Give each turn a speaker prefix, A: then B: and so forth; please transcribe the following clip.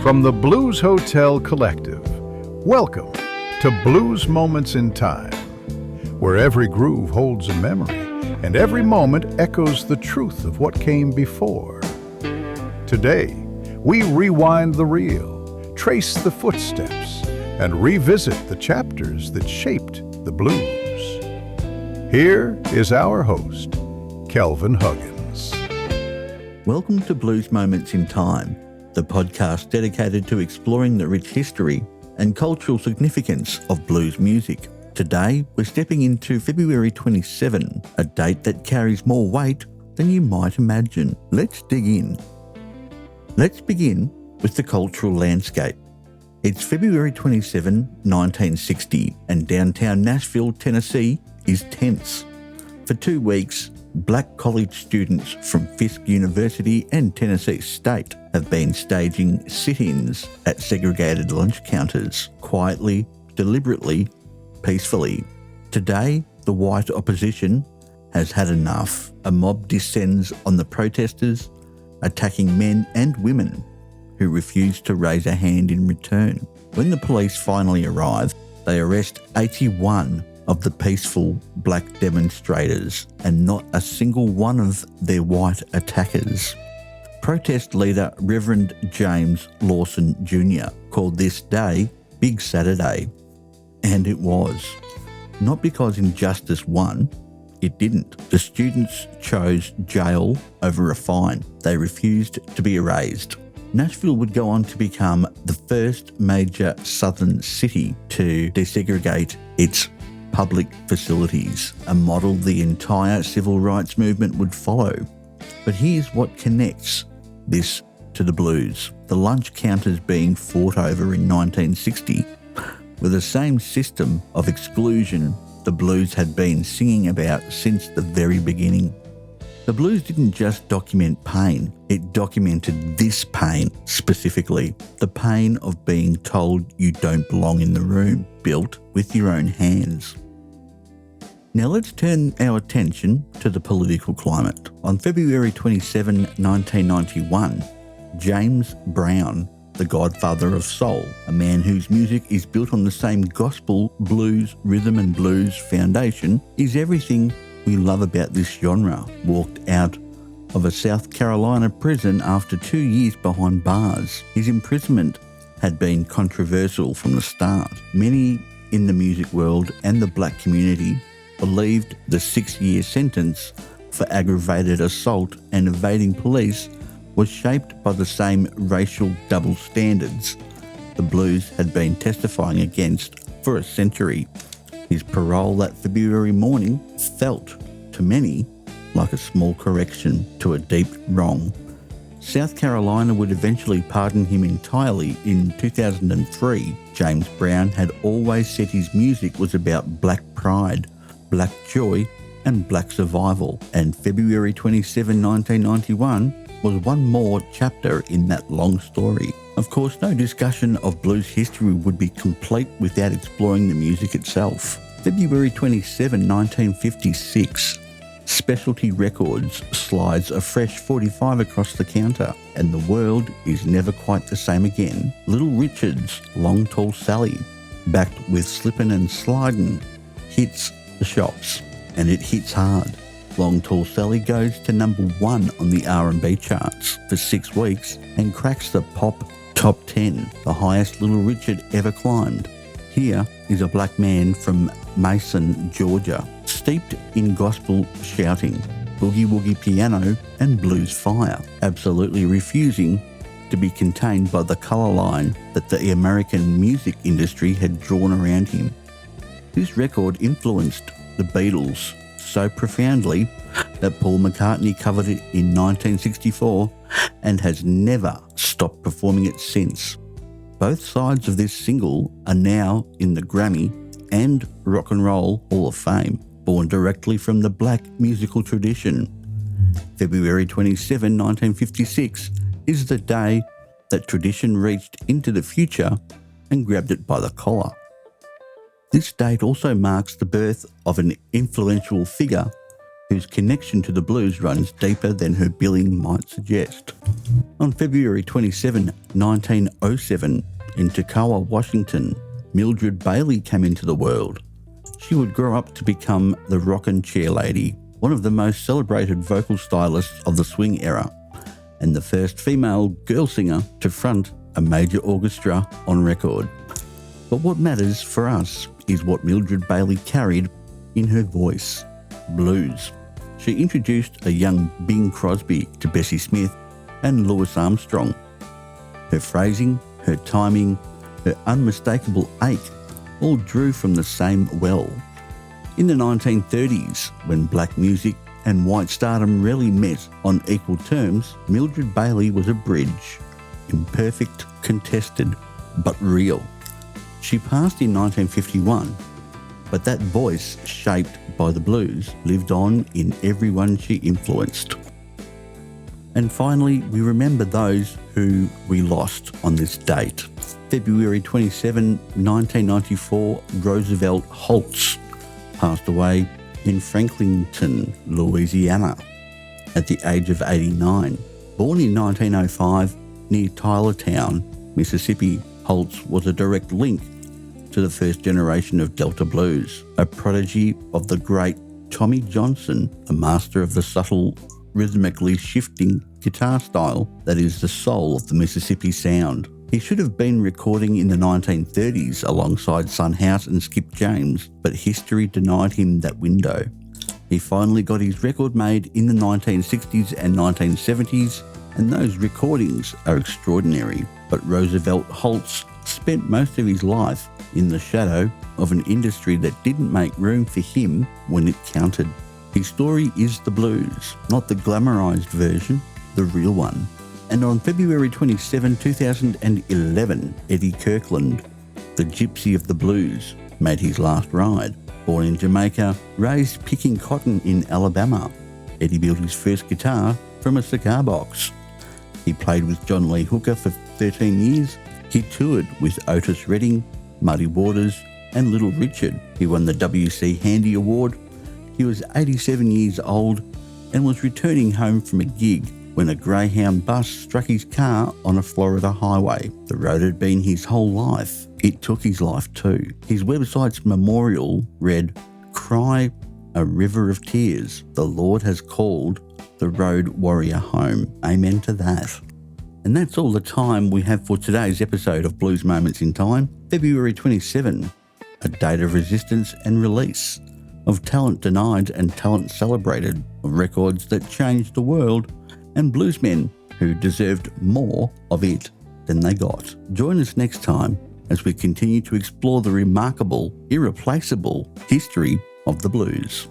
A: From the Blues Hotel Collective, welcome to Blues Moments in Time, where every groove holds a memory and every moment echoes the truth of what came before. Today, we rewind the reel, trace the footsteps, and revisit the chapters that shaped the blues. Here is our host, Kelvin Huggins.
B: Welcome to Blues Moments in Time, the podcast dedicated to exploring the rich history and cultural significance of blues music. Today, we're stepping into February 27, a date that carries more weight than you might imagine. Let's dig in. Let's begin with the cultural landscape. It's February 27, 1960, and downtown Nashville, Tennessee is tense. For 2 weeks, black college students from Fisk University and Tennessee State have been staging sit-ins at segregated lunch counters, quietly, deliberately, peacefully. Today, the white opposition has had enough. A mob descends on the protesters, attacking men and women who refuse to raise a hand in return. When the police finally arrive, they arrest 81 of the peaceful black demonstrators, and not a single one of their white attackers. Protest leader Reverend James Lawson Jr. called this day Big Saturday. And it was. Not because injustice won, it didn't. The students chose jail over a fine. They refused to be erased. Nashville would go on to become the first major southern city to desegregate its public facilities, a model the entire civil rights movement would follow. But here's what connects this to the blues. The lunch counters being fought over in 1960 were the same system of exclusion the blues had been singing about since the very beginning. The blues didn't just document pain, it documented this pain specifically, the pain of being told you don't belong in the room, built with your own hands. Now let's turn our attention to the political climate. On February 27, 1991, James Brown, the godfather of soul, a man whose music is built on the same gospel, blues, rhythm and blues foundation, is everything we love about this genre, walked out of a South Carolina prison after 2 years behind bars. His imprisonment had been controversial from the start. Many in the music world and the black community believed the 6-year sentence for aggravated assault and evading police was shaped by the same racial double standards the blues had been testifying against for a century. His parole that February morning felt, to many, like a small correction to a deep wrong. South Carolina would eventually pardon him entirely in 2003. James Brown had always said his music was about black pride, black joy and black survival, and February 27, 1991 was one more chapter in that long story. Of course, no discussion of blues history would be complete without exploring the music itself. February 27, 1956, Specialty Records slides a fresh 45 across the counter, and the world is never quite the same again. Little Richard's Long Tall Sally, backed with Slippin' and Slidin', hits the shops, and it hits hard. Long Tall Sally goes to number 1 on the R&B charts for 6 weeks and cracks the pop top 10, the highest Little Richard ever climbed. Here is a black man from Mason, Georgia, steeped in gospel shouting, boogie woogie piano and blues fire, absolutely refusing to be contained by the colour line that the American music industry had drawn around him. This record influenced the Beatles so profoundly that Paul McCartney covered it in 1964 and has never stopped performing it since. Both sides of this single are now in the Grammy and Rock and Roll Hall of Fame, born directly from the black musical tradition. February 27, 1956 is the day that tradition reached into the future and grabbed it by the collar. This date also marks the birth of an influential figure who whose connection to the blues runs deeper than her billing might suggest. On February 27, 1907, in Toccoa, Washington, Mildred Bailey came into the world. She would grow up to become the Rockin' Chair Lady, one of the most celebrated vocal stylists of the swing era, and the first female girl singer to front a major orchestra on record. But what matters for us is what Mildred Bailey carried in her voice: blues. She introduced a young Bing Crosby to Bessie Smith and Louis Armstrong. Her phrasing, her timing, her unmistakable ache all drew from the same well. In the 1930s, when black music and white stardom rarely met on equal terms, Mildred Bailey was a bridge. Imperfect, contested, but real. She passed in 1951, but that voice, shaped by the blues, lived on in everyone she influenced. And finally, we remember those who we lost on this date. February 27, 1994, Roosevelt Holtz passed away in Franklinton, Louisiana, at the age of 89. Born in 1905 near Tylertown, Mississippi, Holtz was a direct link to the first generation of Delta blues, a prodigy of the great Tommy Johnson, a master of the subtle, rhythmically shifting guitar style that is the soul of the Mississippi sound. He should have been recording in the 1930s alongside Son House and Skip James, but history denied him that window. He finally got his record made in the 1960s and 1970s, and those recordings are extraordinary. But Roosevelt Holtz spent most of his life in the shadow of an industry that didn't make room for him when it counted. His story is the blues, not the glamorized version, the real one. And on February 27, 2011, Eddie Kirkland, the gypsy of the blues, made his last ride. Born in Jamaica, raised picking cotton in Alabama, Eddie built his first guitar from a cigar box. He played with John Lee Hooker for 13 years. He toured with Otis Redding, Muddy Waters and Little Richard. He won the W.C. Handy Award. He was 87 years old and was returning home from a gig when a Greyhound bus struck his car on a Florida highway. The road had been his whole life. It took his life too. His website's memorial read, "Cry a river of tears. The Lord has called the road warrior home." Amen to that. And that's all the time we have for today's episode of Blues Moments in Time, February 27, a date of resistance and release, of talent denied and talent celebrated, of records that changed the world, and bluesmen who deserved more of it than they got. Join us next time as we continue to explore the remarkable, irreplaceable history of the blues.